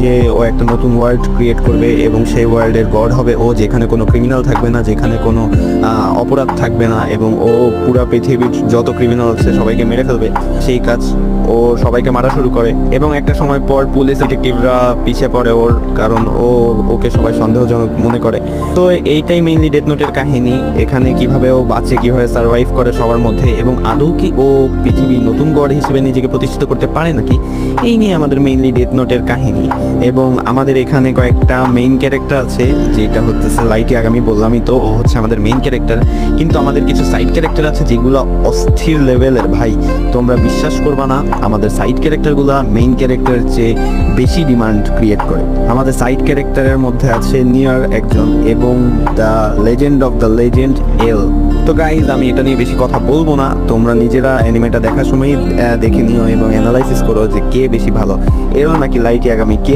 যে ও একটা নতুন ওয়ার্ল্ড ক্রিয়েট করবে এবং সেই ওয়ার্ল্ডের গড হবে ও, যেখানে কোনো ক্রিমিনাল থাকবে না, যেখানে কোনো অপরাধ থাকবে না, এবং ও পুরো পৃথিবীর যত ক্রিমিনাল আছে সবাইকে মেরে ফেলবে। সেই কাজ ও সবাইকে মারা শুরু করে এবং একটা সময় পর পুলিশ ডিটেকটিভরা পিছিয়ে পড়ে ওর, কারণ ওকে সবাই সন্দেহজনক মনে করে। তো এইটাই মেইনলি ডেথ নোটের কাহিনী। এখানে কিভাবে ও বাঁচে, কিভাবে সার্ভাইভ করে সবার মধ্যে, এবং আদৌ কি ও পৃথিবীর নতুন গড হিসেবে নিজেকে প্রতিষ্ঠিত করতে পারে নাকি, এই নিয়ে আমাদের মেইনলি ডেথ নোটের কাহিনী। এবং আমাদের এখানে কয়েকটা মেইন ক্যারেক্টার আছে, যেটা হচ্ছে লাইটি আগামী বললামই তো, ও হচ্ছে আমাদের মেইন ক্যারেক্টার। কিন্তু আমাদের কিছু সাইড ক্যারেক্টার আছে যেগুলো অস্থির লেভেলের ভাই, তোমরা বিশ্বাস করবা না, আমাদের সাইড ক্যারেক্টারগুলো মেইন ক্যারেক্টারের চেয়ে বেশি ডিমান্ড ক্রিয়েট করে। আমাদের সাইড ক্যারেক্টারের মধ্যে আছে নিয়ার একজন, এবং the legend of the legend এল। তো গাইজ, আমি এটা নিয়ে বেশি কথা বলবো না, তোমরা নিজেরা অ্যানিমেটা দেখার সময় দেখে নিও এবং অ্যানালাইসিস করো যে কে বেশি ভালো, এল নাকি লাইটি আগামী, কে